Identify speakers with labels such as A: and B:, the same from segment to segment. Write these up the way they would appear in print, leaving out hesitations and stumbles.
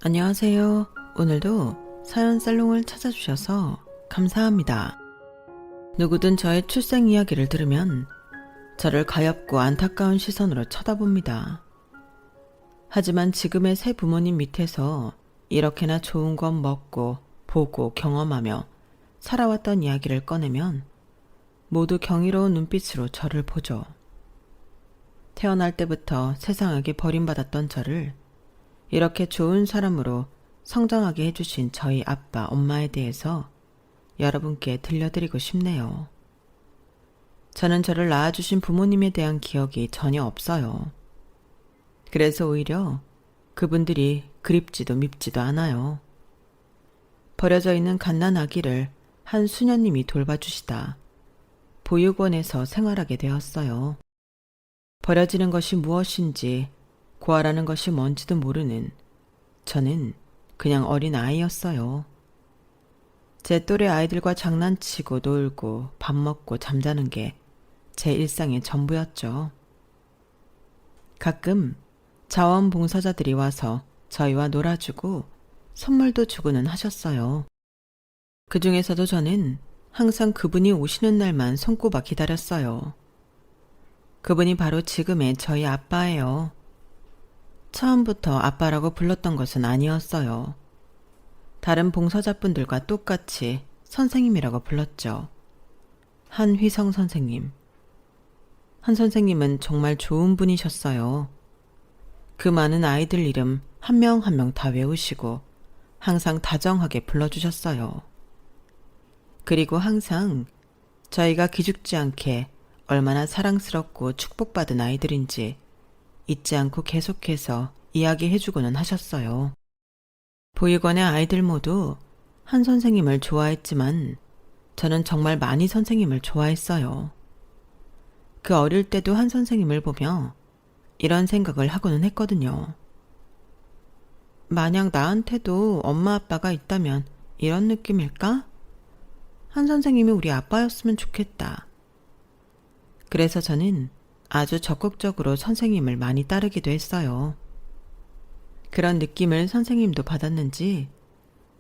A: 안녕하세요. 오늘도 사연 살롱을 찾아주셔서 감사합니다. 누구든 저의 출생 이야기를 들으면 저를 가엾고 안타까운 시선으로 쳐다봅니다. 하지만 지금의 새 부모님 밑에서 이렇게나 좋은 건 먹고 보고 경험하며 살아왔던 이야기를 꺼내면 모두 경이로운 눈빛으로 저를 보죠. 태어날 때부터 세상에게 버림받았던 저를 이렇게 좋은 사람으로 성장하게 해주신 저희 아빠, 엄마에 대해서 여러분께 들려드리고 싶네요. 저는 저를 낳아주신 부모님에 대한 기억이 전혀 없어요. 그래서 오히려 그분들이 그립지도 밉지도 않아요. 버려져 있는 갓난 아기를 한 수녀님이 돌봐주시다 보육원에서 생활하게 되었어요. 버려지는 것이 무엇인지 고아라는 것이 뭔지도 모르는 저는 그냥 어린 아이였어요. 제 또래 아이들과 장난치고 놀고 밥 먹고 잠자는 게 제 일상의 전부였죠. 가끔 자원봉사자들이 와서 저희와 놀아주고 선물도 주고는 하셨어요. 그 중에서도 저는 항상 그분이 오시는 날만 손꼽아 기다렸어요. 그분이 바로 지금의 저희 아빠예요. 처음부터 아빠라고 불렀던 것은 아니었어요. 다른 봉사자분들과 똑같이 선생님이라고 불렀죠. 한휘성 선생님. 한 선생님은 정말 좋은 분이셨어요. 그 많은 아이들 이름 한 명 한 명 다 외우시고 항상 다정하게 불러주셨어요. 그리고 항상 저희가 기죽지 않게 얼마나 사랑스럽고 축복받은 아이들인지 잊지 않고 계속해서 이야기해주고는 하셨어요. 보육원의 아이들 모두 한 선생님을 좋아했지만 저는 정말 많이 선생님을 좋아했어요. 그 어릴 때도 한 선생님을 보며 이런 생각을 하고는 했거든요. 만약 나한테도 엄마 아빠가 있다면 이런 느낌일까? 한 선생님이 우리 아빠였으면 좋겠다. 그래서 저는 아주 적극적으로 선생님을 많이 따르기도 했어요. 그런 느낌을 선생님도 받았는지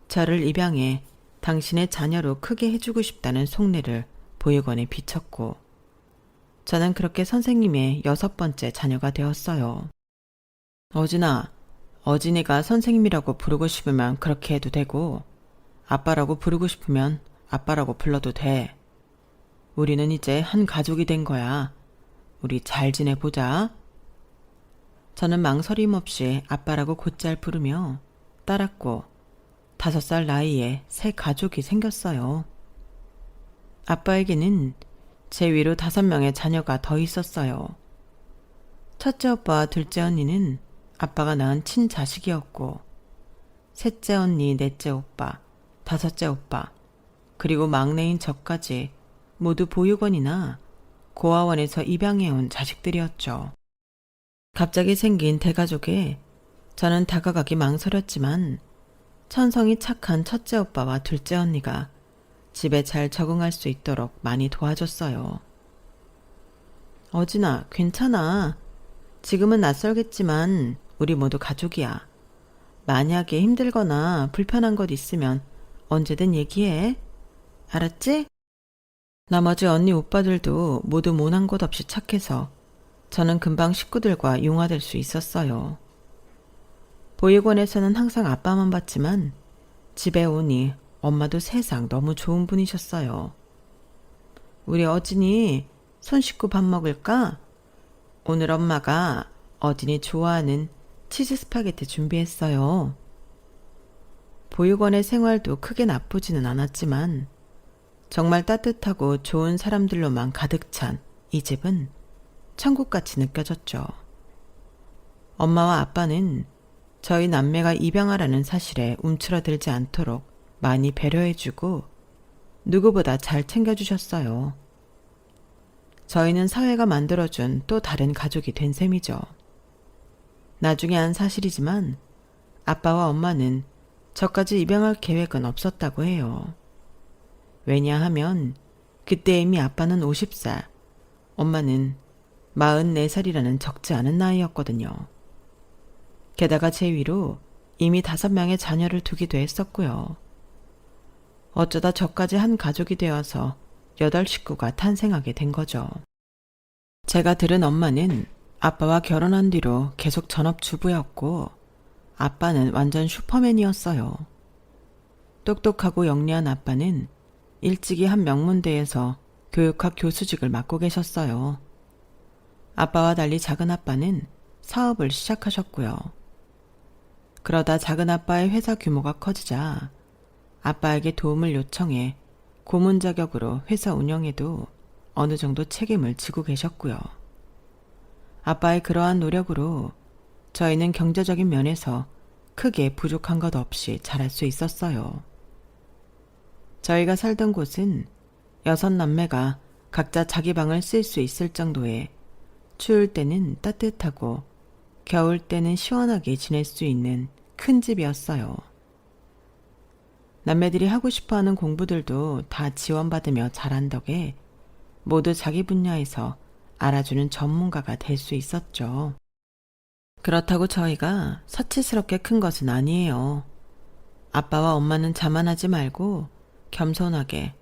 A: 저를 입양해 당신의 자녀로 크게 해주고 싶다는 속내를 보육원에 비쳤고 저는 그렇게 선생님의 6번째 자녀가 되었어요. 어진아, 어진이가 선생님이라고 부르고 싶으면 그렇게 해도 되고 아빠라고 부르고 싶으면 아빠라고 불러도 돼. 우리는 이제 한 가족이 된 거야. 우리 잘 지내보자. 저는 망설임 없이 아빠라고 곧잘 부르며 따랐고 5살 나이에 새 가족이 생겼어요. 아빠에게는 제 위로 5명의 자녀가 더 있었어요. 첫째 오빠와 둘째 언니는 아빠가 낳은 친자식이었고 셋째 언니, 넷째 오빠, 5째 오빠, 그리고 막내인 저까지 모두 보육원이나 고아원에서 입양해온 자식들이었죠. 갑자기 생긴 대가족에 저는 다가가기 망설였지만 천성이 착한 첫째 오빠와 둘째 언니가 집에 잘 적응할 수 있도록 많이 도와줬어요. 어진아, 괜찮아. 지금은 낯설겠지만 우리 모두 가족이야. 만약에 힘들거나 불편한 것 있으면 언제든 얘기해. 알았지? 나머지 언니 오빠들도 모두 모난 곳 없이 착해서 저는 금방 식구들과 융화될 수 있었어요. 보육원에서는 항상 아빠만 봤지만 집에 오니 엄마도 세상 너무 좋은 분이셨어요. 우리 어진이 손 씻고 밥 먹을까? 오늘 엄마가 어진이 좋아하는 치즈 스파게티 준비했어요. 보육원의 생활도 크게 나쁘지는 않았지만 정말 따뜻하고 좋은 사람들로만 가득 찬 이 집은 천국같이 느껴졌죠. 엄마와 아빠는 저희 남매가 입양하라는 사실에 움츠러들지 않도록 많이 배려해주고 누구보다 잘 챙겨주셨어요. 저희는 사회가 만들어준 또 다른 가족이 된 셈이죠. 나중에 안 사실이지만 아빠와 엄마는 저까지 입양할 계획은 없었다고 해요. 왜냐하면 그때 이미 아빠는 50살, 엄마는 44살이라는 적지 않은 나이였거든요. 게다가 제 위로 이미 5명의 자녀를 두기도 했었고요. 어쩌다 저까지 한 가족이 되어서 8식구가 탄생하게 된 거죠. 제가 들은 엄마는 아빠와 결혼한 뒤로 계속 전업주부였고 아빠는 완전 슈퍼맨이었어요. 똑똑하고 영리한 아빠는 일찍이 한 명문대에서 교육학 교수직을 맡고 계셨어요. 아빠와 달리 작은 아빠는 사업을 시작하셨고요. 그러다 작은 아빠의 회사 규모가 커지자 아빠에게 도움을 요청해 고문 자격으로 회사 운영에도 어느 정도 책임을 지고 계셨고요. 아빠의 그러한 노력으로 저희는 경제적인 면에서 크게 부족한 것 없이 자랄 수 있었어요. 저희가 살던 곳은 6남매가 각자 자기 방을 쓸 수 있을 정도의 추울 때는 따뜻하고 겨울 때는 시원하게 지낼 수 있는 큰 집이었어요. 남매들이 하고 싶어하는 공부들도 다 지원받으며 잘한 덕에 모두 자기 분야에서 알아주는 전문가가 될 수 있었죠. 그렇다고 저희가 사치스럽게 큰 것은 아니에요. 아빠와 엄마는 자만하지 말고 겸손하게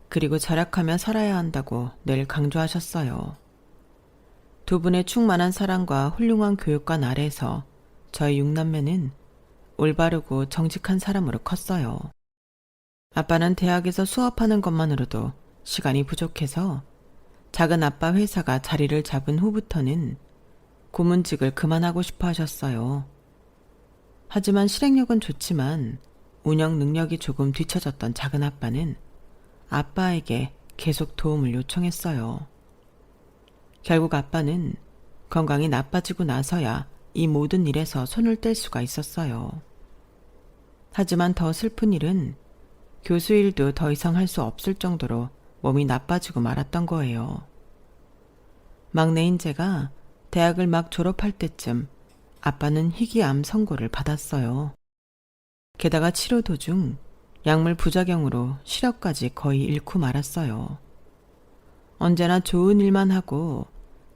A: 그리고 절약하며 살아야 한다고 늘 강조하셨어요. 두 분의 충만한 사랑과 훌륭한 교육관 아래서 저희 6남매는 올바르고 정직한 사람으로 컸어요. 아빠는 대학에서 수업하는 것만으로도 시간이 부족해서 작은 아빠 회사가 자리를 잡은 후부터는 고문직을 그만하고 싶어 하셨어요. 하지만 실행력은 좋지만 운영 능력이 조금 뒤처졌던 작은 아빠는 아빠에게 계속 도움을 요청했어요. 결국 아빠는 건강이 나빠지고 나서야 이 모든 일에서 손을 뗄 수가 있었어요. 하지만 더 슬픈 일은 교수 일도 더 이상 할 수 없을 정도로 몸이 나빠지고 말았던 거예요. 막내인 제가 대학을 막 졸업할 때쯤 아빠는 희귀암 선고를 받았어요. 게다가 치료 도중 약물 부작용으로 시력까지 거의 잃고 말았어요. 언제나 좋은 일만 하고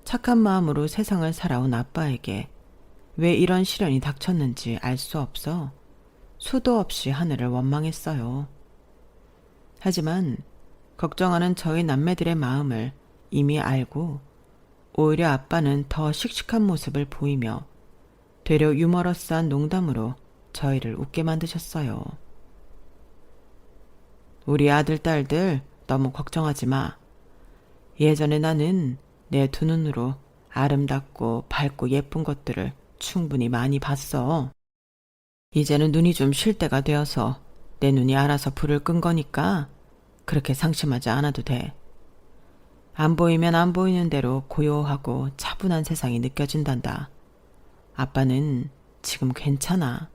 A: 착한 마음으로 세상을 살아온 아빠에게 왜 이런 시련이 닥쳤는지 알 수 없어 수도 없이 하늘을 원망했어요. 하지만 걱정하는 저희 남매들의 마음을 이미 알고 오히려 아빠는 더 씩씩한 모습을 보이며 되려 유머러스한 농담으로 저희를 웃게 만드셨어요. 우리 아들, 딸들 너무 걱정하지 마. 예전에 나는 내 두 눈으로 아름답고 밝고 예쁜 것들을 충분히 많이 봤어. 이제는 눈이 좀 쉴 때가 되어서 내 눈이 알아서 불을 끈 거니까 그렇게 상심하지 않아도 돼. 안 보이면 안 보이는 대로 고요하고 차분한 세상이 느껴진단다. 아빠는 지금 괜찮아.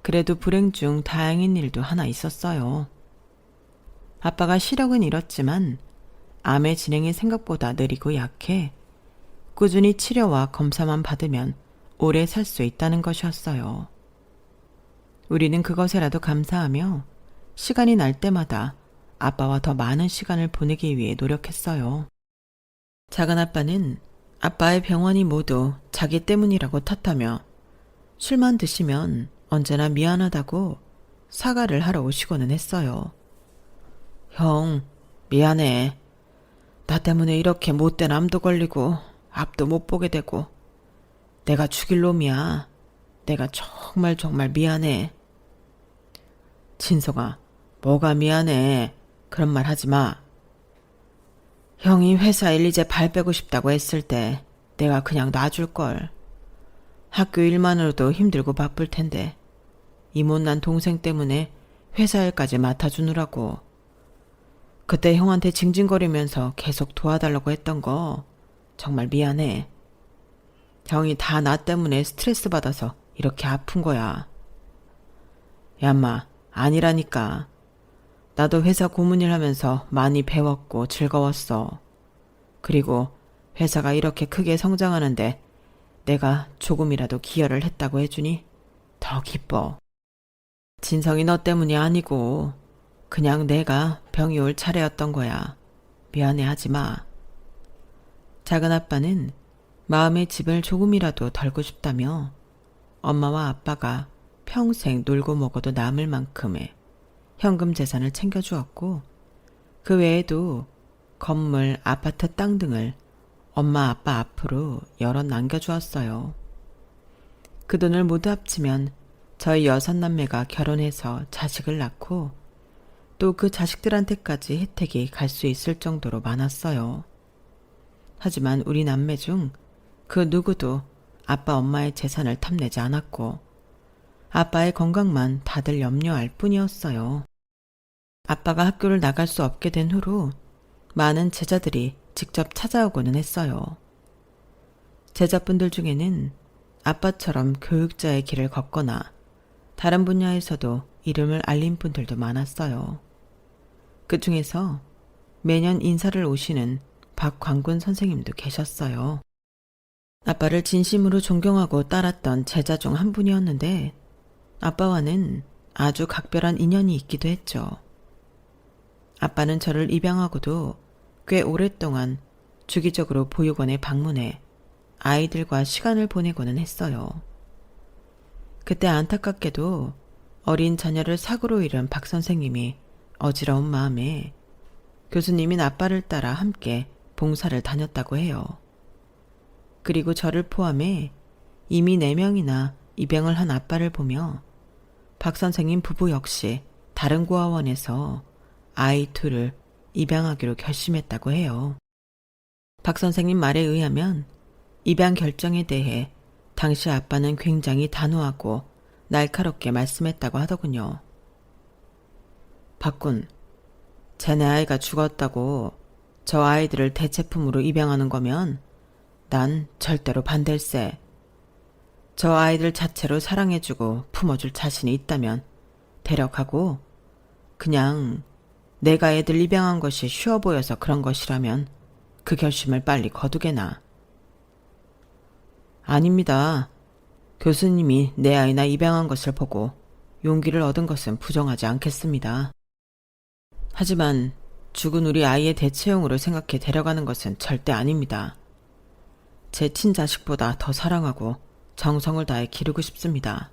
A: 그래도 불행 중 다행인 일도 하나 있었어요. 아빠가 시력은 잃었지만 암의 진행이 생각보다 느리고 약해 꾸준히 치료와 검사만 받으면 오래 살 수 있다는 것이었어요. 우리는 그것에라도 감사하며 시간이 날 때마다 아빠와 더 많은 시간을 보내기 위해 노력했어요. 작은 아빠는 아빠의 병원이 모두 자기 때문이라고 탓하며 술만 드시면 언제나 미안하다고 사과를 하러 오시고는 했어요. 형, 미안해. 나 때문에 이렇게 못된 암도 걸리고 앞도 못 보게 되고 내가 죽일 놈이야. 내가 정말 미안해. 진성아, 뭐가 미안해. 그런 말 하지 마. 형이 회사 일 이제 발 빼고 싶다고 했을 때 내가 그냥 놔줄걸. 학교 일만으로도 힘들고 바쁠 텐데 이 못난 동생 때문에 회사 일까지 맡아주느라고. 그때 형한테 징징거리면서 계속 도와달라고 했던 거 정말 미안해. 형이 다 나 때문에 스트레스 받아서 이렇게 아픈 거야. 야마, 아니라니까. 나도 회사 고문일 하면서 많이 배웠고 즐거웠어. 그리고 회사가 이렇게 크게 성장하는데 내가 조금이라도 기여를 했다고 해주니 더 기뻐. 진성이 너 때문이 아니고 그냥 내가 병이 올 차례였던 거야. 미안해하지 마. 작은 아빠는 마음의 짐을 조금이라도 덜고 싶다며 엄마와 아빠가 평생 놀고 먹어도 남을 만큼의 현금 재산을 챙겨주었고, 그 외에도 건물, 아파트, 땅 등을 엄마, 아빠 앞으로 여럿 남겨주었어요. 그 돈을 모두 합치면 저희 6남매가 결혼해서 자식을 낳고 또 그 자식들한테까지 혜택이 갈 수 있을 정도로 많았어요. 하지만 우리 남매 중 그 누구도 아빠 엄마의 재산을 탐내지 않았고 아빠의 건강만 다들 염려할 뿐이었어요. 아빠가 학교를 나갈 수 없게 된 후로 많은 제자들이 직접 찾아오고는 했어요. 제자분들 중에는 아빠처럼 교육자의 길을 걷거나 다른 분야에서도 이름을 알린 분들도 많았어요. 그 중에서 매년 인사를 오시는 박광군 선생님도 계셨어요. 아빠를 진심으로 존경하고 따랐던 제자 중 한 분이었는데 아빠와는 아주 각별한 인연이 있기도 했죠. 아빠는 저를 입양하고도 꽤 오랫동안 주기적으로 보육원에 방문해 아이들과 시간을 보내고는 했어요. 그때 안타깝게도 어린 자녀를 사고로 잃은 박 선생님이 어지러운 마음에 교수님인 아빠를 따라 함께 봉사를 다녔다고 해요. 그리고 저를 포함해 이미 4명이나 입양을 한 아빠를 보며 박 선생님 부부 역시 다른 고아원에서 아이 둘을 입양하기로 결심했다고 해요. 박 선생님 말에 의하면 입양 결정에 대해 당시 아빠는 굉장히 단호하고 날카롭게 말씀했다고 하더군요. 박군, 쟤네 아이가 죽었다고 저 아이들을 대체품으로 입양하는 거면 난 절대로 반댈세. 저 아이들 자체로 사랑해주고 품어줄 자신이 있다면 데려가고 그냥 내가 애들 입양한 것이 쉬워 보여서 그런 것이라면 그 결심을 빨리 거두게나. 아닙니다. 교수님이 내 아이나 입양한 것을 보고 용기를 얻은 것은 부정하지 않겠습니다. 하지만 죽은 우리 아이의 대체용으로 생각해 데려가는 것은 절대 아닙니다. 제 친자식보다 더 사랑하고 정성을 다해 기르고 싶습니다.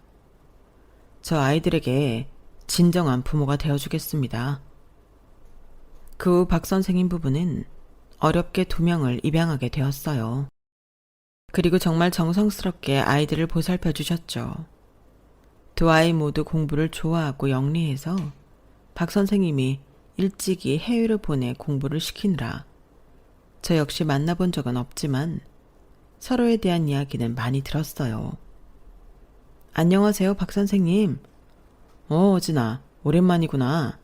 A: 저 아이들에게 진정한 부모가 되어주겠습니다. 그 후 박 선생님 부부는 어렵게 2명을 입양하게 되었어요. 그리고 정말 정성스럽게 아이들을 보살펴 주셨죠. 2 아이 모두 공부를 좋아하고 영리해서 박 선생님이 일찍이 해외를 보내 공부를 시키느라 저 역시 만나본 적은 없지만 서로에 대한 이야기는 많이 들었어요. 안녕하세요, 박 선생님. 어진아, 오랜만이구나.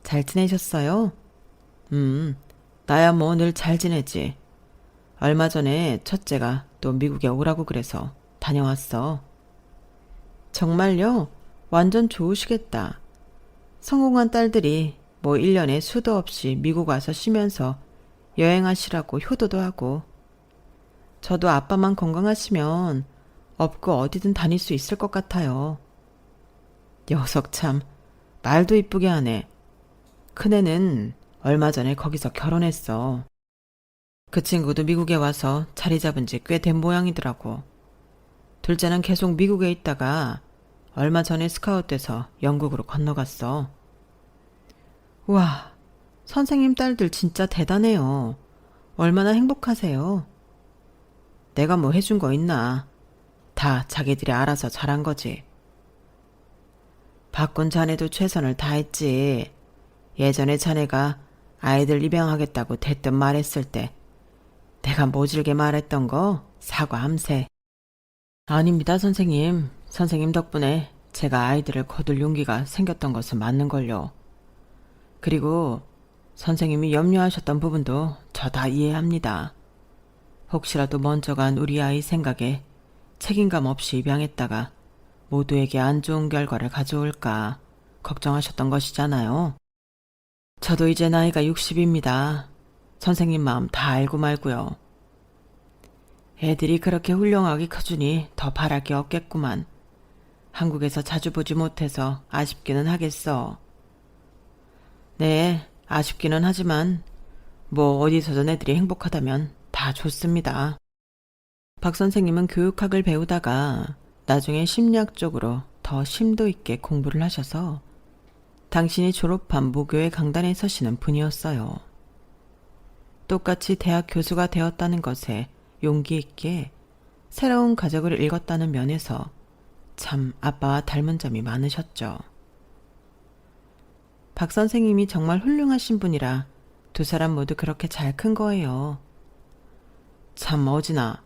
A: 잘 지내셨어요? 나야 뭐 늘 잘 지내지. 얼마 전에 첫째가 또 미국에 오라고 그래서 다녀왔어. 정말요? 완전 좋으시겠다. 성공한 딸들이 뭐 1년에 수도 없이 미국 와서 쉬면서 여행하시라고 효도도 하고. 저도 아빠만 건강하시면 없고 어디든 다닐 수 있을 것 같아요. 녀석 참 말도 이쁘게 하네. 큰애는 얼마 전에 거기서 결혼했어. 그 친구도 미국에 와서 자리 잡은 지 꽤 된 모양이더라고. 둘째는 계속 미국에 있다가 얼마 전에 스카웃돼서 영국으로 건너갔어. 우와, 선생님 딸들 진짜 대단해요. 얼마나 행복하세요. 내가 뭐 해준 거 있나. 다 자기들이 알아서 잘한 거지. 박군 자네도 최선을 다했지. 예전에 자네가 아이들 입양하겠다고 대뜸 말했을 때 내가 모질게 말했던 거 사과함세. 아닙니다, 선생님. 선생님 덕분에 제가 아이들을 거둘 용기가 생겼던 것은 맞는걸요. 그리고 선생님이 염려하셨던 부분도 저 다 이해합니다. 혹시라도 먼저 간 우리 아이 생각에 책임감 없이 입양했다가 모두에게 안 좋은 결과를 가져올까 걱정하셨던 것이잖아요. 저도 이제 나이가 60입니다. 선생님 마음 다 알고 말고요. 애들이 그렇게 훌륭하게 커주니 더 바랄 게 없겠구만. 한국에서 자주 보지 못해서 아쉽기는 하겠어. 네, 아쉽기는 하지만 뭐 어디서든 애들이 행복하다면 다 좋습니다. 박 선생님은 교육학을 배우다가 나중에 심리학 쪽으로 더 심도 있게 공부를 하셔서 당신이 졸업한 모교의 강단에 서시는 분이었어요. 똑같이 대학 교수가 되었다는 것에 용기 있게 새로운 가족을 읽었다는 면에서 참 아빠와 닮은 점이 많으셨죠. 박 선생님이 정말 훌륭하신 분이라 두 사람 모두 그렇게 잘 큰 거예요. 참 어진아,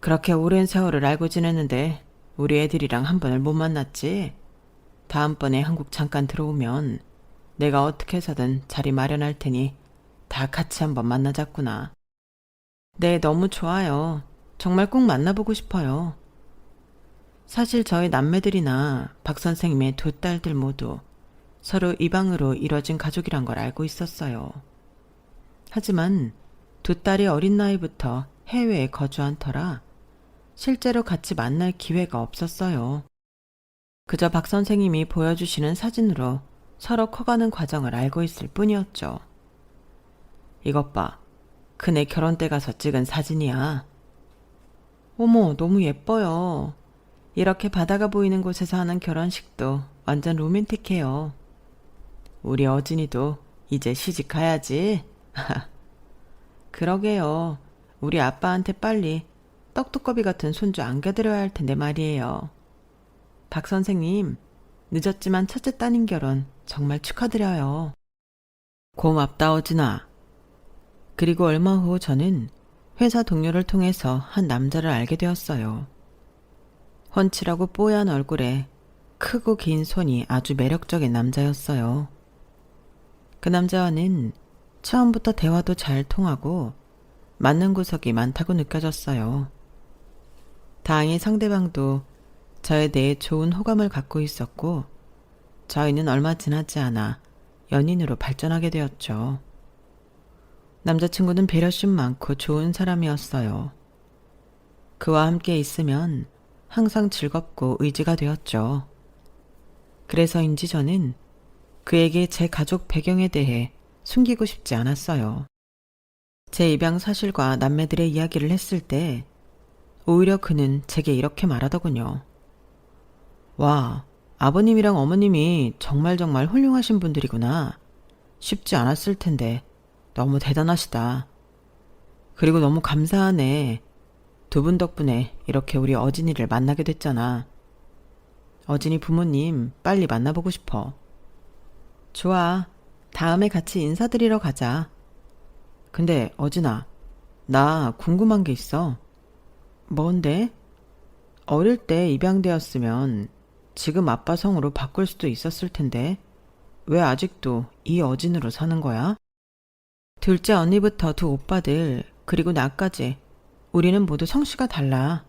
A: 그렇게 오랜 세월을 알고 지냈는데 우리 애들이랑 한 번을 못 만났지? 다음번에 한국 잠깐 들어오면 내가 어떻게 해서든 자리 마련할 테니 다 같이 한번 만나자꾸나. 네, 너무 좋아요. 정말 꼭 만나보고 싶어요. 사실 저희 남매들이나 박 선생님의 두 딸들 모두 서로 이방으로 이뤄진 가족이란 걸 알고 있었어요. 하지만 두 딸이 어린 나이부터 해외에 거주한 터라 실제로 같이 만날 기회가 없었어요. 그저 박 선생님이 보여주시는 사진으로 서로 커가는 과정을 알고 있을 뿐이었죠. 이것 봐. 그네 결혼 때 가서 찍은 사진이야. 어머, 너무 예뻐요. 이렇게 바다가 보이는 곳에서 하는 결혼식도 완전 로맨틱해요. 우리 어진이도 이제 시집 가야지. 그러게요. 우리 아빠한테 빨리 떡두꺼비 같은 손주 안겨드려야 할 텐데 말이에요. 박 선생님, 늦었지만 첫째 따님 결혼 정말 축하드려요. 고맙다 어진아. 그리고 얼마 후 저는 회사 동료를 통해서 한 남자를 알게 되었어요. 훤칠하고 뽀얀 얼굴에 크고 긴 손이 아주 매력적인 남자였어요. 그 남자와는 처음부터 대화도 잘 통하고 맞는 구석이 많다고 느껴졌어요. 다행히 상대방도 저에 대해 좋은 호감을 갖고 있었고 저희는 얼마 지나지 않아 연인으로 발전하게 되었죠. 남자친구는 배려심 많고 좋은 사람이었어요. 그와 함께 있으면 항상 즐겁고 의지가 되었죠. 그래서인지 저는 그에게 제 가족 배경에 대해 숨기고 싶지 않았어요. 제 입양 사실과 남매들의 이야기를 했을 때 오히려 그는 제게 이렇게 말하더군요. 와, 아버님이랑 어머님이 정말 훌륭하신 분들이구나. 쉽지 않았을 텐데 너무 대단하시다. 그리고 너무 감사하네. 두 분 덕분에 이렇게 우리 어진이를 만나게 됐잖아. 어진이 부모님 빨리 만나보고 싶어. 좋아. 다음에 같이 인사드리러 가자. 근데 어진아, 나 궁금한 게 있어. 뭔데? 어릴 때 입양되었으면 지금 아빠 성으로 바꿀 수도 있었을 텐데 왜 아직도 이 어진으로 사는 거야? 둘째 언니부터 두 오빠들 그리고 나까지 우리는 모두 성씨가 달라.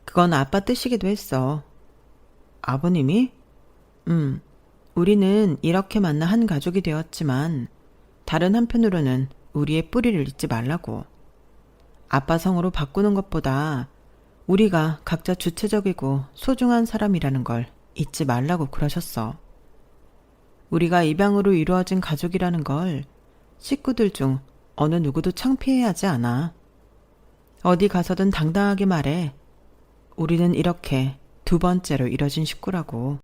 A: 그건 아빠 뜻이기도 했어. 아버님이? 우리는 이렇게 만나 한 가족이 되었지만 다른 한편으로는 우리의 뿌리를 잊지 말라고. 아빠 성으로 바꾸는 것보다 우리가 각자 주체적이고 소중한 사람이라는 걸 잊지 말라고 그러셨어. 우리가 입양으로 이루어진 가족이라는 걸 식구들 중 어느 누구도 창피해야 하지 않아. 어디 가서든 당당하게 말해. 우리는 이렇게 두 번째로 이뤄진 식구라고.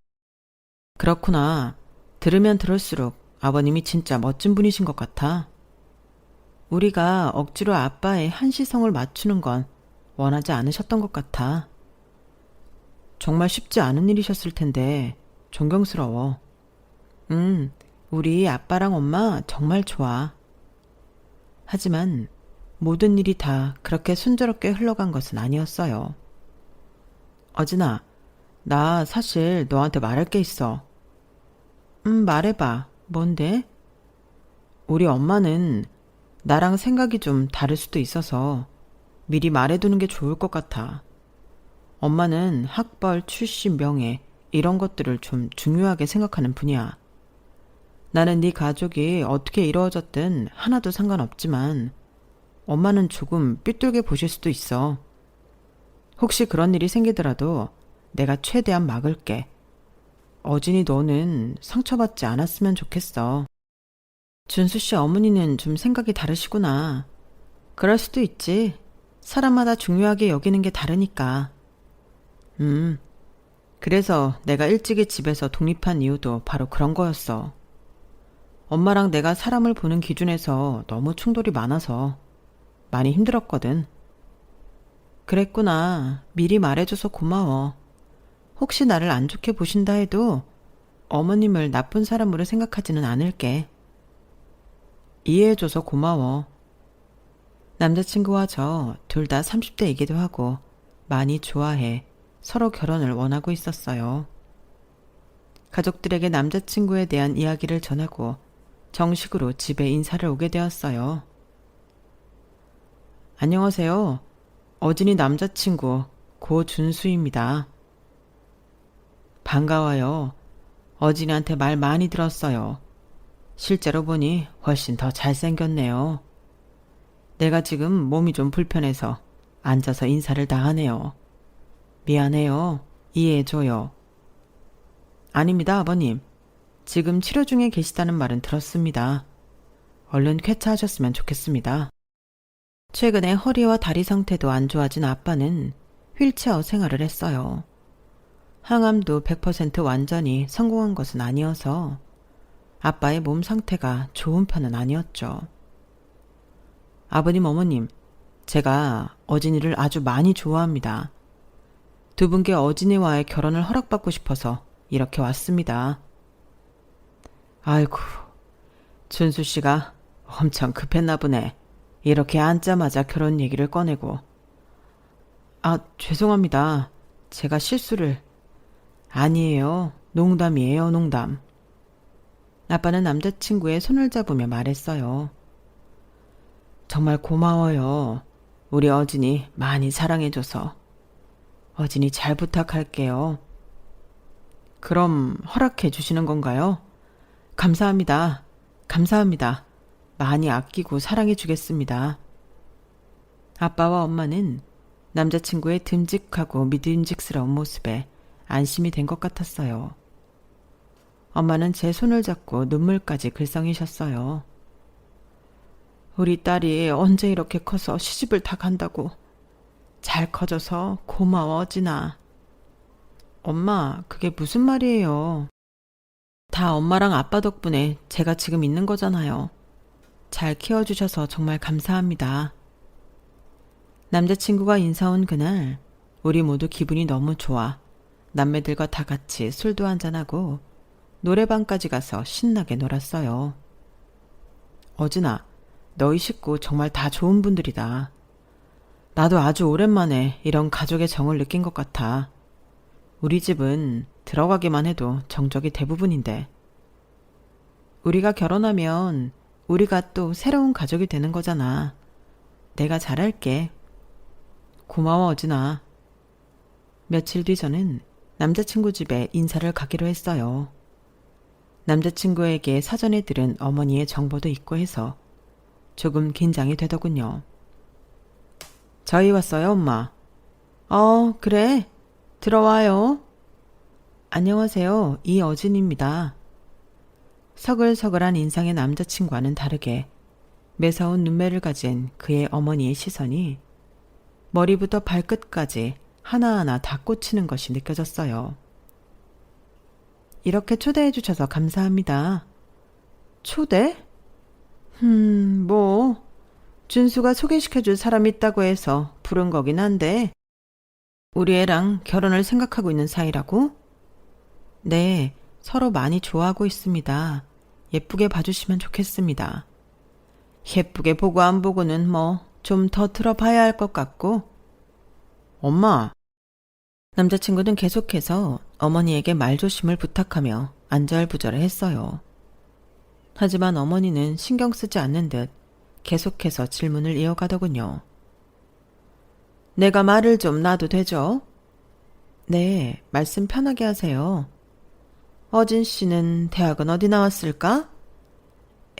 A: 그렇구나. 들으면 들을수록 아버님이 진짜 멋진 분이신 것 같아. 우리가 억지로 아빠의 한시성을 맞추는 건 원하지 않으셨던 것 같아. 정말 쉽지 않은 일이셨을 텐데 존경스러워. 우리 아빠랑 엄마 정말 좋아. 하지만 모든 일이 다 그렇게 순조롭게 흘러간 것은 아니었어요. 어진아, 나 사실 너한테 말할 게 있어. 말해봐. 뭔데? 우리 엄마는 나랑 생각이 좀 다를 수도 있어서 미리 말해두는 게 좋을 것 같아. 엄마는 학벌, 출신, 명예 이런 것들을 좀 중요하게 생각하는 분이야. 나는 네 가족이 어떻게 이루어졌든 하나도 상관없지만 엄마는 조금 삐뚤게 보실 수도 있어. 혹시 그런 일이 생기더라도 내가 최대한 막을게. 어진이 너는 상처받지 않았으면 좋겠어. 준수 씨 어머니는 좀 생각이 다르시구나. 그럴 수도 있지. 사람마다 중요하게 여기는 게 다르니까. 그래서 내가 일찍이 집에서 독립한 이유도 바로 그런 거였어. 엄마랑 내가 사람을 보는 기준에서 너무 충돌이 많아서 많이 힘들었거든. 그랬구나. 미리 말해줘서 고마워. 혹시 나를 안 좋게 보신다 해도 어머님을 나쁜 사람으로 생각하지는 않을게. 이해해줘서 고마워. 남자친구와 저 둘 다 30대이기도 하고 많이 좋아해 서로 결혼을 원하고 있었어요. 가족들에게 남자친구에 대한 이야기를 전하고 정식으로 집에 인사를 오게 되었어요. 안녕하세요. 어진이 남자친구 고준수입니다. 반가워요. 어진이한테 말 많이 들었어요. 실제로 보니 훨씬 더 잘생겼네요. 내가 지금 몸이 좀 불편해서 앉아서 인사를 다 하네요. 미안해요. 이해해줘요. 아닙니다, 아버님. 지금 치료 중에 계시다는 말은 들었습니다. 얼른 쾌차하셨으면 좋겠습니다. 최근에 허리와 다리 상태도 안 좋아진 아빠는 휠체어 생활을 했어요. 항암도 100% 완전히 성공한 것은 아니어서 아빠의 몸 상태가 좋은 편은 아니었죠. 아버님, 어머님, 제가 어진이를 아주 많이 좋아합니다. 두 분께 어진이와의 결혼을 허락받고 싶어서 이렇게 왔습니다. 아이고, 준수 씨가 엄청 급했나 보네. 이렇게 앉자마자 결혼 얘기를 꺼내고. 아, 죄송합니다. 제가 실수를. 아니에요. 농담이에요, 농담. 아빠는 남자친구의 손을 잡으며 말했어요. 정말 고마워요. 우리 어진이 많이 사랑해줘서. 어진이 잘 부탁할게요. 그럼 허락해 주시는 건가요? 감사합니다. 감사합니다. 많이 아끼고 사랑해 주겠습니다. 아빠와 엄마는 남자친구의 듬직하고 믿음직스러운 모습에 안심이 된 것 같았어요. 엄마는 제 손을 잡고 눈물까지 글썽이셨어요. 우리 딸이 언제 이렇게 커서 시집을 다 간다고. 잘 커져서 고마워, 어진아. 엄마, 그게 무슨 말이에요? 다 엄마랑 아빠 덕분에 제가 지금 있는 거잖아요. 잘 키워주셔서 정말 감사합니다. 남자친구가 인사 온 그날 우리 모두 기분이 너무 좋아 남매들과 다 같이 술도 한잔하고 노래방까지 가서 신나게 놀았어요. 어진아, 너희 식구 정말 다 좋은 분들이다. 나도 아주 오랜만에 이런 가족의 정을 느낀 것 같아. 우리 집은 들어가기만 해도 정적이 대부분인데. 우리가 결혼하면 우리가 또 새로운 가족이 되는 거잖아. 내가 잘할게. 고마워, 어진아. 며칠 뒤 저는 남자친구 집에 인사를 가기로 했어요. 남자친구에게 사전에 들은 어머니의 정보도 있고 해서 조금 긴장이 되더군요. 저희 왔어요, 엄마. 그래. 들어와요. 안녕하세요. 이어진입니다. 서글서글한 인상의 남자친구와는 다르게 매서운 눈매를 가진 그의 어머니의 시선이 머리부터 발끝까지 하나하나 다 꽂히는 것이 느껴졌어요. 이렇게 초대해 주셔서 감사합니다. 초대? 준수가 소개시켜줄 사람이 있다고 해서 부른 거긴 한데 우리 애랑 결혼을 생각하고 있는 사이라고? 네, 서로 많이 좋아하고 있습니다. 예쁘게 봐주시면 좋겠습니다. 예쁘게 보고 안 보고는 좀 더 들어봐야 할 것 같고. 엄마! 남자친구는 계속해서 어머니에게 말조심을 부탁하며 안절부절을 했어요. 하지만 어머니는 신경 쓰지 않는 듯 계속해서 질문을 이어가더군요. 내가 말을 좀 놔도 되죠? 네, 말씀 편하게 하세요. 어진 씨는 대학은 어디 나왔을까?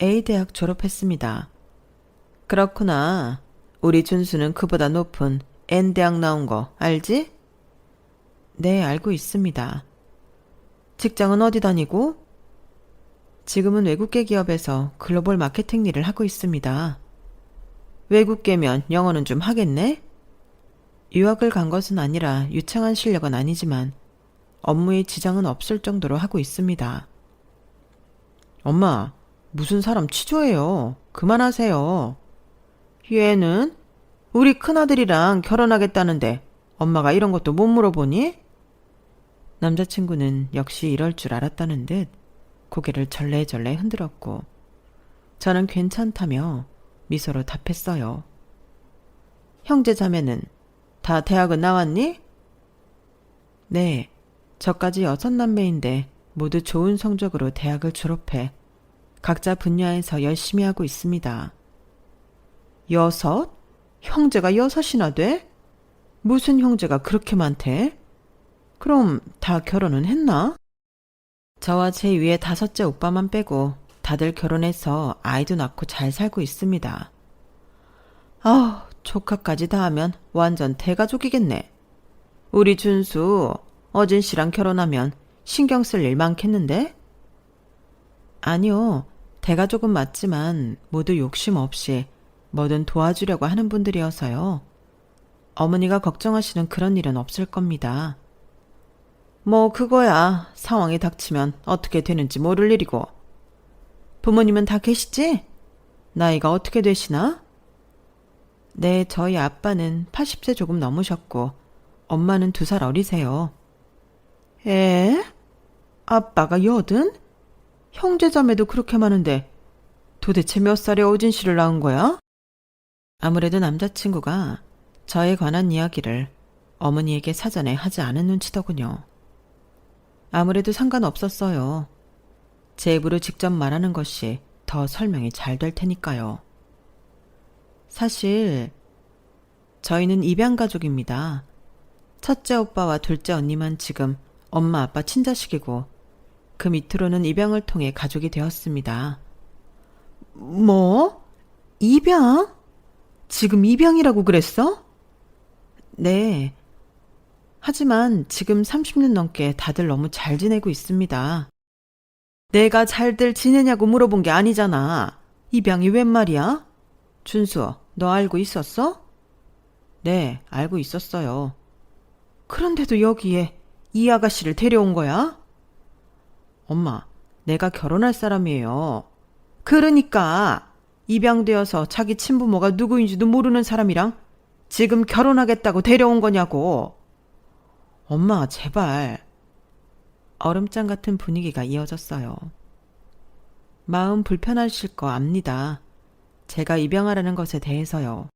A: A대학 졸업했습니다. 그렇구나. 우리 준수는 그보다 높은 N대학 나온 거 알지? 네, 알고 있습니다. 직장은 어디 다니고? 지금은 외국계 기업에서 글로벌 마케팅 일을 하고 있습니다. 외국계면 영어는 좀 하겠네? 유학을 간 것은 아니라 유창한 실력은 아니지만 업무에 지장은 없을 정도로 하고 있습니다. 엄마, 무슨 사람 취조해요. 그만하세요. 얘는 우리 큰아들이랑 결혼하겠다는데 엄마가 이런 것도 못 물어보니? 남자친구는 역시 이럴 줄 알았다는 듯 고개를 절레절레 흔들었고 저는 괜찮다며 미소로 답했어요. 형제 자매는 다 대학은 나왔니? 네, 저까지 6남매인데 모두 좋은 성적으로 대학을 졸업해 각자 분야에서 열심히 하고 있습니다. 6? 형제가 6이나 돼? 무슨 형제가 그렇게 많대? 그럼 다 결혼은 했나? 저와 제 위에 5째 오빠만 빼고 다들 결혼해서 아이도 낳고 잘 살고 있습니다. 아, 조카까지 다 하면 완전 대가족이겠네. 우리 준수, 어진 씨랑 결혼하면 신경 쓸 일 많겠는데? 아니요, 대가족은 맞지만 모두 욕심 없이 뭐든 도와주려고 하는 분들이어서요. 어머니가 걱정하시는 그런 일은 없을 겁니다. 뭐 그거야 상황이 닥치면 어떻게 되는지 모를 일이고. 부모님은 다 계시지? 나이가 어떻게 되시나? 네, 저희 아빠는 80세 조금 넘으셨고 엄마는 2살 어리세요. 에? 아빠가 80? 형제자매도 그렇게 많은데 도대체 몇 살에 어진 씨를 낳은 거야? 아무래도 남자친구가 저에 관한 이야기를 어머니에게 사전에 하지 않은 눈치더군요. 아무래도 상관없었어요. 제 입으로 직접 말하는 것이 더 설명이 잘 될 테니까요. 사실 저희는 입양가족입니다. 첫째 오빠와 둘째 언니만 지금 엄마 아빠 친자식이고 그 밑으로는 입양을 통해 가족이 되었습니다. 뭐? 입양? 지금 입양이라고 그랬어? 네. 하지만 지금 30년 넘게 다들 너무 잘 지내고 있습니다. 내가 잘들 지내냐고 물어본 게 아니잖아. 입양이 웬 말이야? 준수, 너 알고 있었어? 네, 알고 있었어요. 그런데도 여기에 이 아가씨를 데려온 거야? 엄마, 내가 결혼할 사람이에요. 그러니까 입양되어서 자기 친부모가 누구인지도 모르는 사람이랑 지금 결혼하겠다고 데려온 거냐고. 엄마, 제발. 얼음장 같은 분위기가 이어졌어요. 마음 불편하실 거 압니다. 제가 입양하라는 것에 대해서요.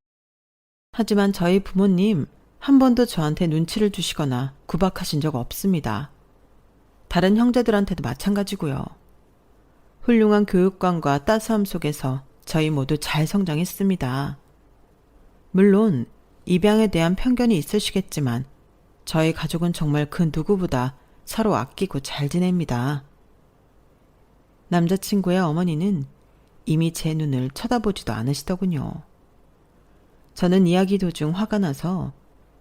A: 하지만 저희 부모님 한 번도 저한테 눈치를 주시거나 구박하신 적 없습니다. 다른 형제들한테도 마찬가지고요. 훌륭한 교육관과 따스함 속에서 저희 모두 잘 성장했습니다. 물론 입양에 대한 편견이 있으시겠지만 저희 가족은 정말 그 누구보다 서로 아끼고 잘 지냅니다. 남자친구의 어머니는 이미 제 눈을 쳐다보지도 않으시더군요. 저는 이야기 도중 화가 나서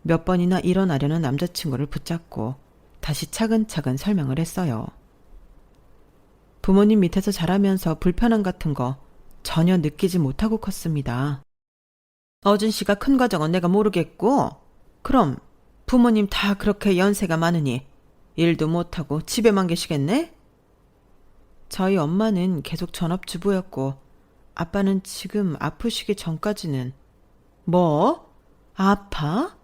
A: 몇 번이나 일어나려는 남자친구를 붙잡고 다시 차근차근 설명을 했어요. 부모님 밑에서 자라면서 불편함 같은 거 전혀 느끼지 못하고 컸습니다. 어진 씨가 큰 과정은 내가 모르겠고, 그럼 부모님 다 그렇게 연세가 많으니 일도 못하고 집에만 계시겠네? 저희 엄마는 계속 전업주부였고 아빠는 지금 아프시기 전까지는. 뭐? 아파?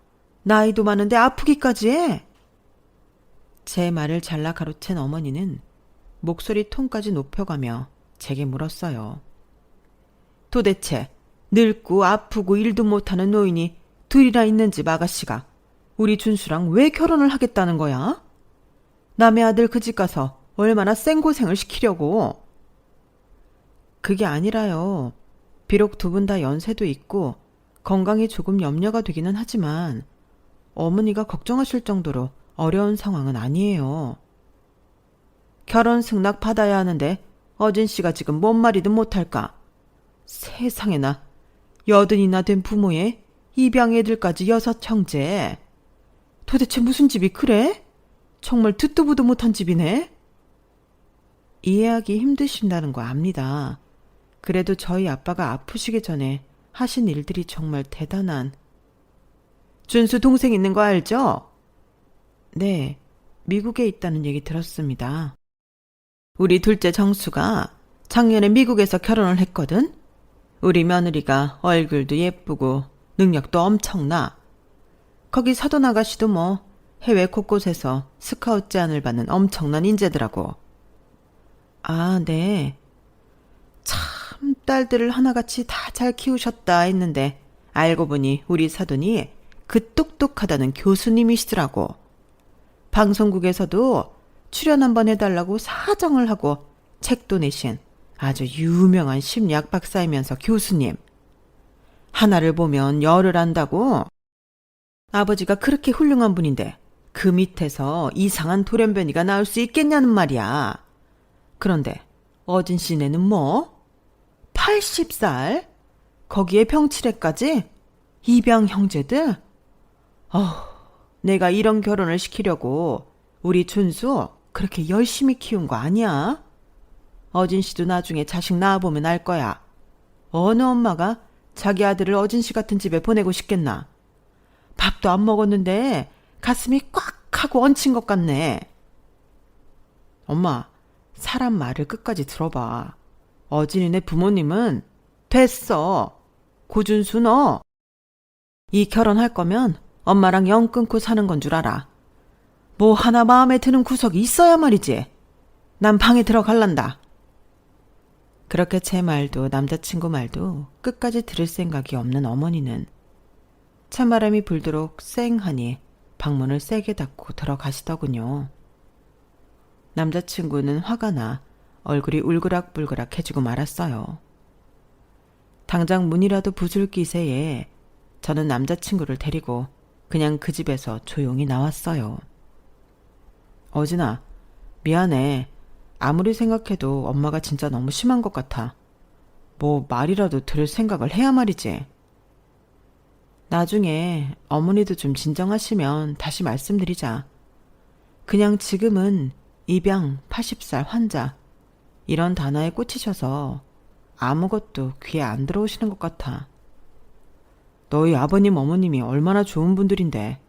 A: 나이도 많은데 아프기까지 해? 제 말을 잘라 가로챈 어머니는 목소리 톤까지 높여가며 제게 물었어요. 도대체 늙고 아프고 일도 못하는 노인이 둘이나 있는 집 아가씨가 우리 준수랑 왜 결혼을 하겠다는 거야? 남의 아들 그 집 가서 얼마나 생고생을 시키려고. 그게 아니라요. 비록 2분 다 연세도 있고 건강이 조금 염려가 되기는 하지만 어머니가 걱정하실 정도로 어려운 상황은 아니에요. 결혼 승낙 받아야 하는데 어진 씨가 지금 뭔 말이든 못할까? 세상에나 80이나 된 부모의 입양 애들까지 6 형제. 도대체 무슨 집이 그래? 정말 듣도 보도 못한 집이네. 이해하기 힘드신다는 거 압니다. 그래도 저희 아빠가 아프시기 전에 하신 일들이 정말 대단한. 준수 동생 있는 거 알죠? 네, 미국에 있다는 얘기 들었습니다. 우리 둘째 정수가 작년에 미국에서 결혼을 했거든? 우리 며느리가 얼굴도 예쁘고 능력도 엄청나. 거기 사돈 아가씨도 뭐 해외 곳곳에서 스카우트 제안을 받는 엄청난 인재더라고. 아, 네. 참 딸들을 하나같이 다 잘 키우셨다 했는데 알고 보니 우리 사돈이 그 똑똑하다는 교수님이시더라고. 방송국에서도 출연 한번 해달라고 사정을 하고 책도 내신 아주 유명한 심리학 박사이면서 교수님. 하나를 보면 열을 안다고. 아버지가 그렇게 훌륭한 분인데 그 밑에서 이상한 돌연변이가 나올 수 있겠냐는 말이야. 그런데 어진 씨네는 뭐? 80살? 거기에 병치레까지? 입양 형제들? 내가 이런 결혼을 시키려고 우리 준수 그렇게 열심히 키운 거 아니야? 어진 씨도 나중에 자식 낳아보면 알 거야. 어느 엄마가 자기 아들을 어진 씨 같은 집에 보내고 싶겠나? 밥도 안 먹었는데 가슴이 꽉 하고 얹힌 것 같네. 엄마, 사람 말을 끝까지 들어봐. 어진이네 부모님은 됐어. 고준수 너. 이 결혼할 거면 엄마랑 영 끊고 사는 건 줄 알아. 뭐 하나 마음에 드는 구석이 있어야 말이지. 난 방에 들어갈란다. 그렇게 제 말도 남자친구 말도 끝까지 들을 생각이 없는 어머니는 찬바람이 불도록 쌩하니 방문을 세게 닫고 들어가시더군요. 남자친구는 화가 나 얼굴이 울그락불그락 해지고 말았어요. 당장 문이라도 부술 기세에 저는 남자친구를 데리고 그냥 그 집에서 조용히 나왔어요. 어진아, 미안해. 아무리 생각해도 엄마가 진짜 너무 심한 것 같아. 뭐 말이라도 들을 생각을 해야 말이지. 나중에 어머니도 좀 진정하시면 다시 말씀드리자. 그냥 지금은 입양 80살 환자 이런 단어에 꽂히셔서 아무것도 귀에 안 들어오시는 것 같아. 너희 아버님 어머님이 얼마나 좋은 분들인데.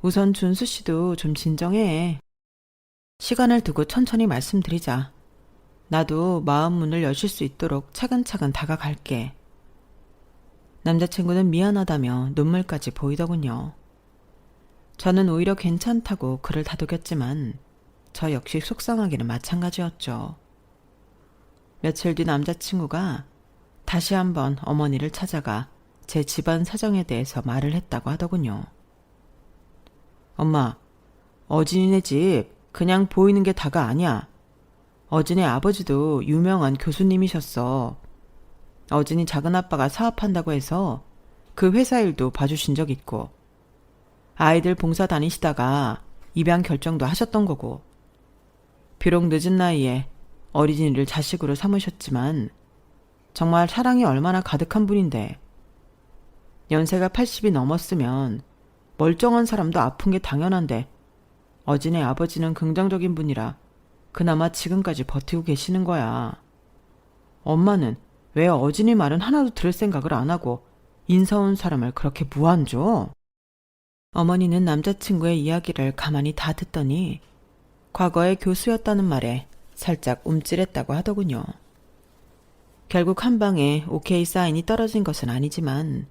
A: 우선 준수 씨도 좀 진정해. 시간을 두고 천천히 말씀드리자. 나도 마음 문을 여실 수 있도록 차근차근 다가갈게. 남자친구는 미안하다며 눈물까지 보이더군요. 저는 오히려 괜찮다고 그를 다독였지만 저 역시 속상하기는 마찬가지였죠. 며칠 뒤 남자친구가 다시 한번 어머니를 찾아가 제 집안 사정에 대해서 말을 했다고 하더군요. 엄마, 어진이네 집 그냥 보이는 게 다가 아니야. 어진의 아버지도 유명한 교수님이셨어. 어진이 작은아빠가 사업한다고 해서 그 회사 일도 봐주신 적 있고 아이들 봉사 다니시다가 입양 결정도 하셨던 거고 비록 늦은 나이에 어린이를 자식으로 삼으셨지만 정말 사랑이 얼마나 가득한 분인데 연세가 80이 넘었으면 멀쩡한 사람도 아픈 게 당연한데 어진의 아버지는 긍정적인 분이라 그나마 지금까지 버티고 계시는 거야. 엄마는 왜 어진이 말은 하나도 들을 생각을 안 하고 인사온 사람을 그렇게 무안줘? 어머니는 남자친구의 이야기를 가만히 다 듣더니 과거에 교수였다는 말에 살짝 움찔했다고 하더군요. 결국 한 방에 오케이 사인이 떨어진 것은 아니지만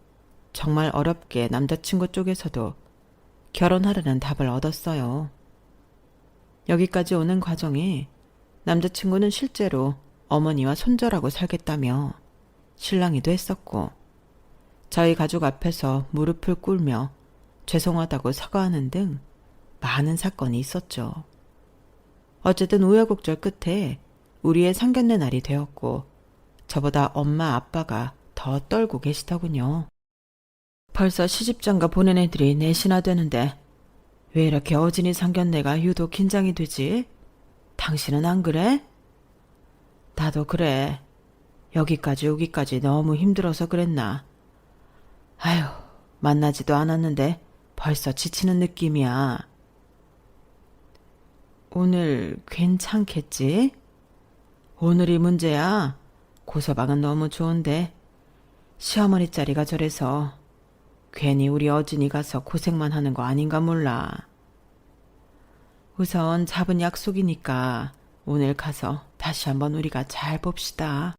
A: 정말 어렵게 남자친구 쪽에서도 결혼하려는 답을 얻었어요. 여기까지 오는 과정에 남자친구는 실제로 어머니와 손절하고 살겠다며 실랑이도 했었고 저희 가족 앞에서 무릎을 꿇며 죄송하다고 사과하는 등 많은 사건이 있었죠. 어쨌든 우여곡절 끝에 우리의 상견례 날이 되었고 저보다 엄마 아빠가 더 떨고 계시더군요. 벌써 시집장가 보낸 애들이 넷이나 되는데 왜 이렇게 어진이 상견례가 유독 긴장이 되지? 당신은 안 그래? 나도 그래. 여기까지 오기까지 너무 힘들어서 그랬나. 아휴, 만나지도 않았는데 벌써 지치는 느낌이야. 오늘 괜찮겠지? 오늘이 문제야. 고서방은 너무 좋은데 시어머니 자리가 저래서 괜히 우리 어진이 가서 고생만 하는 거 아닌가 몰라. 우선 잡은 약속이니까 오늘 가서 다시 한번 우리가 잘 봅시다.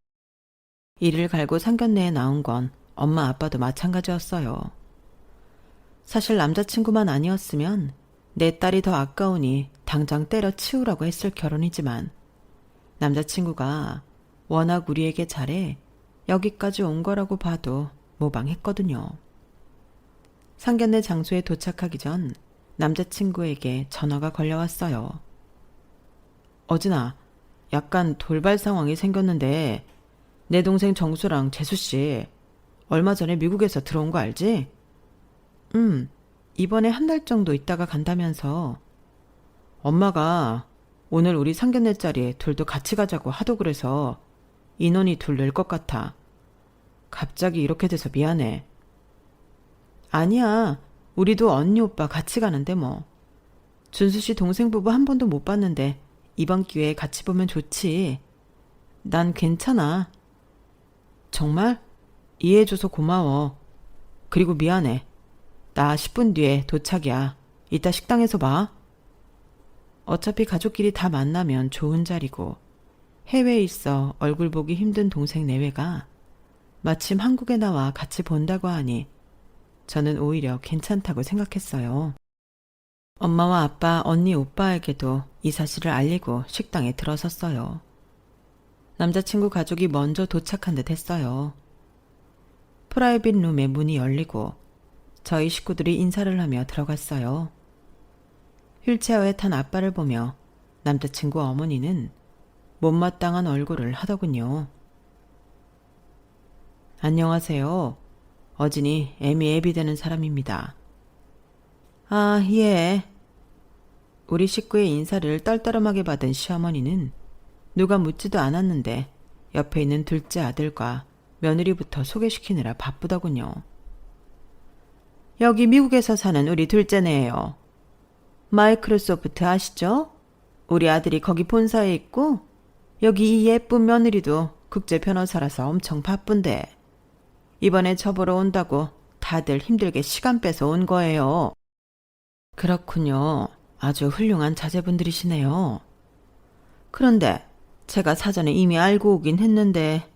A: 이를 갈고 상견례에 나온 건 엄마 아빠도 마찬가지였어요. 사실 남자친구만 아니었으면 내 딸이 더 아까우니 당장 때려치우라고 했을 결혼이지만 남자친구가 워낙 우리에게 잘해 여기까지 온 거라고 봐도 모방했거든요. 상견례 장소에 도착하기 전 남자친구에게 전화가 걸려왔어요. 어진아, 약간 돌발 상황이 생겼는데 내 동생 정수랑 재수씨 얼마 전에 미국에서 들어온 거 알지? 이번에 한 달 정도 있다가 간다면서. 엄마가 오늘 우리 상견례 자리에 둘도 같이 가자고 하도 그래서 인원이 둘 늘 것 같아. 갑자기 이렇게 돼서 미안해. 아니야. 우리도 언니 오빠 같이 가는데 뭐. 준수 씨 동생 부부 한 번도 못 봤는데 이번 기회에 같이 보면 좋지. 난 괜찮아. 정말? 이해해줘서 고마워. 그리고 미안해. 나 10분 뒤에 도착이야. 이따 식당에서 봐. 어차피 가족끼리 다 만나면 좋은 자리고 해외에 있어 얼굴 보기 힘든 동생 내외가 마침 한국에 나와 같이 본다고 하니 저는 오히려 괜찮다고 생각했어요. 엄마와 아빠, 언니, 오빠에게도 이 사실을 알리고 식당에 들어섰어요. 남자친구 가족이 먼저 도착한 듯 했어요. 프라이빗 룸의 문이 열리고 저희 식구들이 인사를 하며 들어갔어요. 휠체어에 탄 아빠를 보며 남자친구 어머니는 못마땅한 얼굴을 하더군요. 안녕하세요. 어진이 애미 애비 되는 사람입니다. 아, 예. 우리 식구의 인사를 떨떠름하게 받은 시어머니는 누가 묻지도 않았는데 옆에 있는 둘째 아들과 며느리부터 소개시키느라 바쁘더군요. 여기 미국에서 사는 우리 둘째네요. 마이크로소프트 아시죠? 우리 아들이 거기 본사에 있고 여기 이 예쁜 며느리도 국제 변호사라서 엄청 바쁜데 이번에 저 보러 온다고 다들 힘들게 시간 빼서 온 거예요. 그렇군요. 아주 훌륭한 자제분들이시네요. 그런데 제가 사전에 이미 알고 오긴 했는데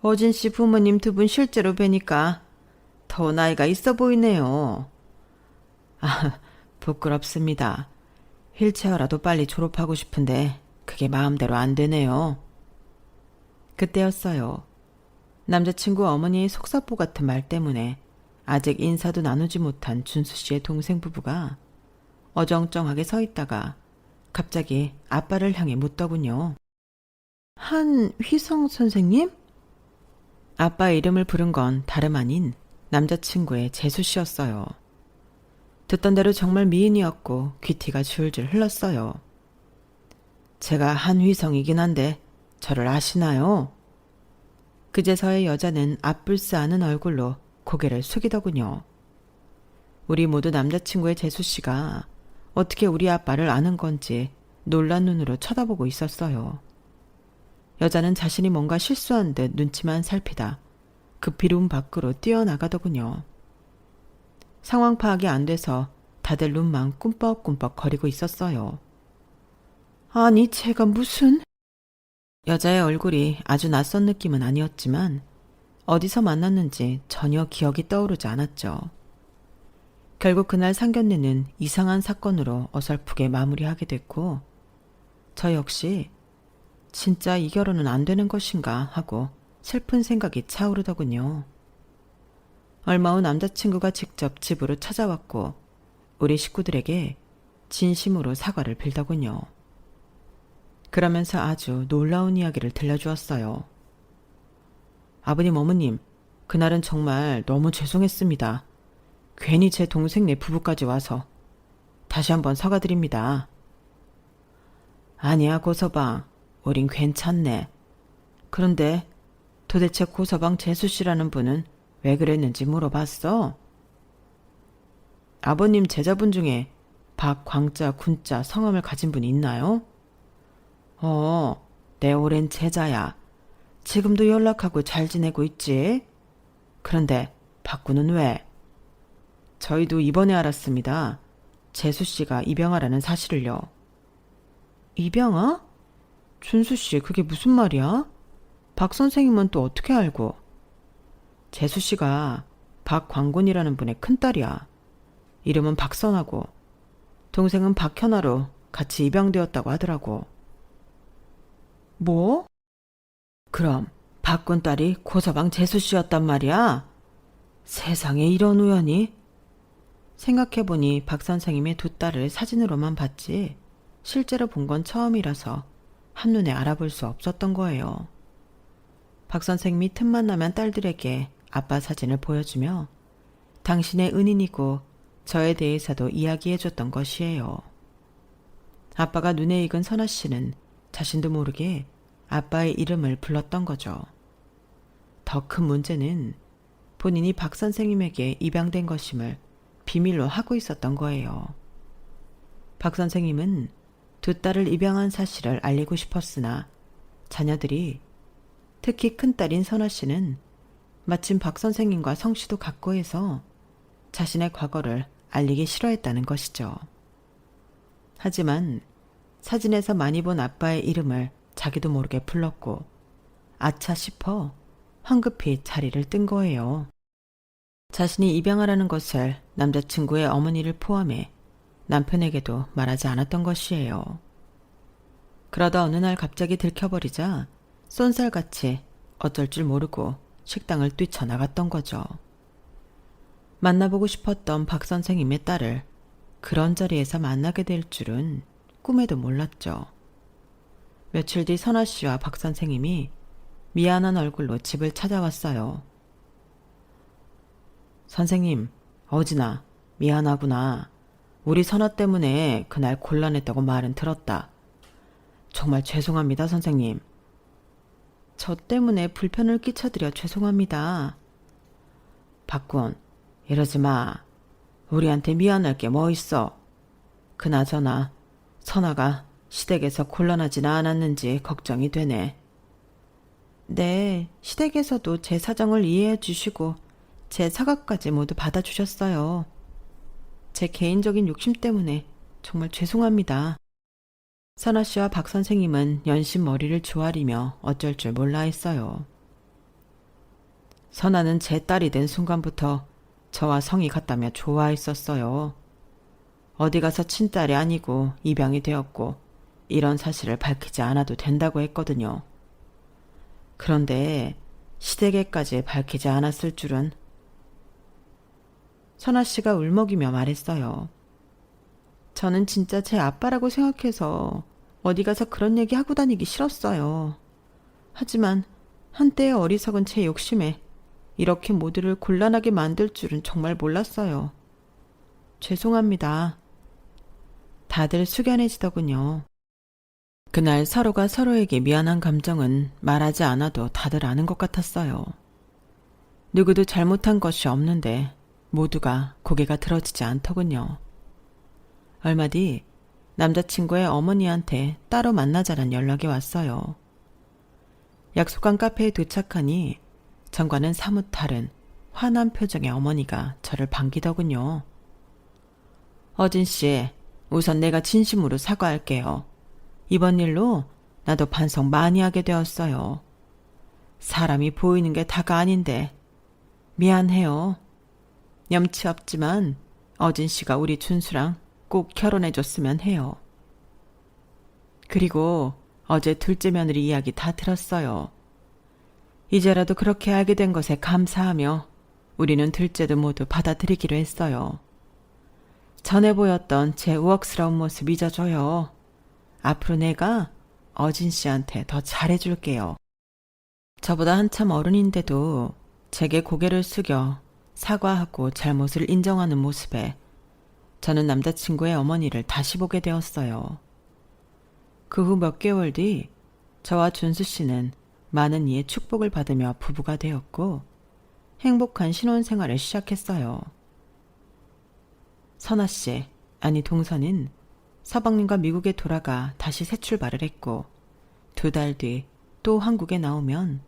A: 어진 씨 부모님 두 분 실제로 뵈니까 더 나이가 있어 보이네요. 아, 부끄럽습니다. 휠체어라도 빨리 졸업하고 싶은데 그게 마음대로 안 되네요. 그때였어요. 남자친구 어머니의 속사포 같은 말 때문에 아직 인사도 나누지 못한 준수 씨의 동생 부부가 어정쩡하게 서 있다가 갑자기 아빠를 향해 묻더군요. 한휘성 선생님? 아빠의 이름을 부른 건 다름 아닌 남자친구의 재수 씨였어요. 듣던 대로 정말 미인이었고 귀티가 줄줄 흘렀어요. 제가 한휘성이긴 한데 저를 아시나요? 그제서야 여자는 앞불싸하는 얼굴로 고개를 숙이더군요. 우리 모두 남자친구의 재수 씨가 어떻게 우리 아빠를 아는 건지 놀란 눈으로 쳐다보고 있었어요. 여자는 자신이 뭔가 실수한 듯 눈치만 살피다 급히 룸 밖으로 뛰어나가더군요. 상황 파악이 안 돼서 다들 눈만 꿈뻑꿈뻑 거리고 있었어요. 아니, 제가 무슨... 여자의 얼굴이 아주 낯선 느낌은 아니었지만 어디서 만났는지 전혀 기억이 떠오르지 않았죠. 결국 그날 상견례는 이상한 사건으로 어설프게 마무리하게 됐고 저 역시 진짜 이 결혼은 안 되는 것인가 하고 슬픈 생각이 차오르더군요. 얼마 후 남자친구가 직접 집으로 찾아왔고 우리 식구들에게 진심으로 사과를 빌더군요. 그러면서 아주 놀라운 이야기를 들려주었어요. 아버님, 어머님, 그날은 정말 너무 죄송했습니다. 괜히 제 동생네 부부까지 와서 다시 한번 사과드립니다. 아니야, 고서방. 우린 괜찮네. 그런데 도대체 고서방 재수씨라는 분은 왜 그랬는지 물어봤어? 아버님 제자분 중에 박광자, 군자 성함을 가진 분이 있나요? 내 오랜 제자야. 지금도 연락하고 잘 지내고 있지? 그런데 박구는 왜? 저희도 이번에 알았습니다. 재수 씨가 입양아라는 사실을요. 입양아? 준수 씨, 그게 무슨 말이야? 박 선생님은 또 어떻게 알고? 재수 씨가 박광곤이라는 분의 큰딸이야. 이름은 박선하고 동생은 박현아로 같이 입양되었다고 하더라고. 뭐? 그럼 박군 딸이 고서방 재수 씨였단 말이야? 세상에 이런 우연이? 생각해보니 박 선생님의 두 딸을 사진으로만 봤지 실제로 본 건 처음이라서 한눈에 알아볼 수 없었던 거예요. 박 선생님이 틈만 나면 딸들에게 아빠 사진을 보여주며 당신의 은인이고 저에 대해서도 이야기해줬던 것이에요. 아빠가 눈에 익은 선아 씨는 자신도 모르게 아빠의 이름을 불렀던 거죠. 더 큰 문제는 본인이 박 선생님에게 입양된 것임을 비밀로 하고 있었던 거예요. 박 선생님은 두 딸을 입양한 사실을 알리고 싶었으나 자녀들이, 특히 큰딸인 선아 씨는 마침 박 선생님과 성씨도 같고 해서 자신의 과거를 알리기 싫어했다는 것이죠. 하지만 사진에서 많이 본 아빠의 이름을 자기도 모르게 불렀고 아차 싶어 황급히 자리를 뜬 거예요. 자신이 입양하라는 것을 남자친구의 어머니를 포함해 남편에게도 말하지 않았던 것이에요. 그러다 어느 날 갑자기 들켜버리자 쏜살같이 어쩔 줄 모르고 식당을 뛰쳐나갔던 거죠. 만나보고 싶었던 박 선생님의 딸을 그런 자리에서 만나게 될 줄은 꿈에도 몰랐죠. 며칠 뒤 선아 씨와 박 선생님이 미안한 얼굴로 집을 찾아왔어요. 선생님, 어진아, 미안하구나. 우리 선아 때문에 그날 곤란했다고 말은 들었다. 정말 죄송합니다, 선생님. 저 때문에 불편을 끼쳐드려 죄송합니다. 박군, 이러지 마. 우리한테 미안할 게 뭐 있어. 그나저나 선아가 시댁에서 곤란하지는 않았는지 걱정이 되네. 네, 시댁에서도 제 사정을 이해해 주시고 제 사과까지 모두 받아주셨어요. 제 개인적인 욕심 때문에 정말 죄송합니다. 선아 씨와 박 선생님은 연신 머리를 조아리며 어쩔 줄 몰라 했어요. 선아는 제 딸이 된 순간부터 저와 성이 같다며 좋아했었어요. 어디 가서 친딸이 아니고 입양이 되었고 이런 사실을 밝히지 않아도 된다고 했거든요. 그런데 시댁에까지 밝히지 않았을 줄은. 선아 씨가 울먹이며 말했어요. 저는 진짜 제 아빠라고 생각해서 어디 가서 그런 얘기 하고 다니기 싫었어요. 하지만 한때의 어리석은 제 욕심에 이렇게 모두를 곤란하게 만들 줄은 정말 몰랐어요. 죄송합니다. 다들 숙연해지더군요. 그날 서로가 서로에게 미안한 감정은 말하지 않아도 다들 아는 것 같았어요. 누구도 잘못한 것이 없는데 모두가 고개가 들어지지 않더군요. 얼마 뒤 남자친구의 어머니한테 따로 만나자란 연락이 왔어요. 약속한 카페에 도착하니 전과는 사뭇 다른 환한 표정의 어머니가 저를 반기더군요. 어진 씨, 우선 내가 진심으로 사과할게요. 이번 일로 나도 반성 많이 하게 되었어요. 사람이 보이는 게 다가 아닌데 미안해요. 염치 없지만 어진 씨가 우리 준수랑 꼭 결혼해줬으면 해요. 그리고 어제 둘째 며느리 이야기 다 들었어요. 이제라도 그렇게 알게 된 것에 감사하며 우리는 둘째도 모두 받아들이기로 했어요. 전에 보였던 제 우억스러운 모습 잊어줘요. 앞으로 내가 어진 씨한테 더 잘해줄게요. 저보다 한참 어른인데도 제게 고개를 숙여 사과하고 잘못을 인정하는 모습에 저는 남자친구의 어머니를 다시 보게 되었어요. 그 후 몇 개월 뒤 저와 준수 씨는 많은 이의 축복을 받으며 부부가 되었고 행복한 신혼생활을 시작했어요. 선아 씨, 아니 동서는 서방님과 미국에 돌아가 다시 새 출발을 했고 2달 뒤 또 한국에 나오면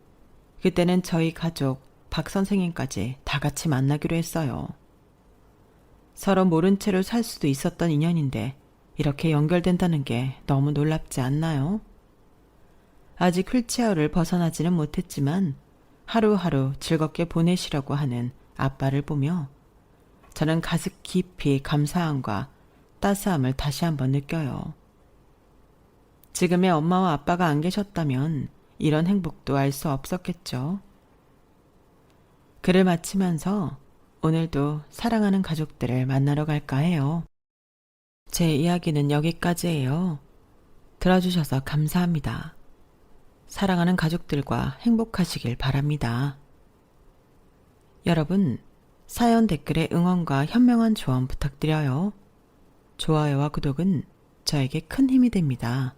A: 그때는 저희 가족 박 선생님까지 다 같이 만나기로 했어요. 서로 모른 채로 살 수도 있었던 인연인데 이렇게 연결된다는 게 너무 놀랍지 않나요? 아직 휠체어를 벗어나지는 못했지만 하루하루 즐겁게 보내시려고 하는 아빠를 보며 저는 가슴 깊이 감사함과 따스함을 다시 한번 느껴요. 지금의 엄마와 아빠가 안 계셨다면 이런 행복도 알 수 없었겠죠. 글을 마치면서 오늘도 사랑하는 가족들을 만나러 갈까 해요. 제 이야기는 여기까지예요. 들어주셔서 감사합니다. 사랑하는 가족들과 행복하시길 바랍니다. 여러분, 사연 댓글에 응원과 현명한 조언 부탁드려요. 좋아요와 구독은 저에게 큰 힘이 됩니다.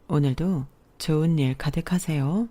A: 오늘도 좋은 일 가득하세요.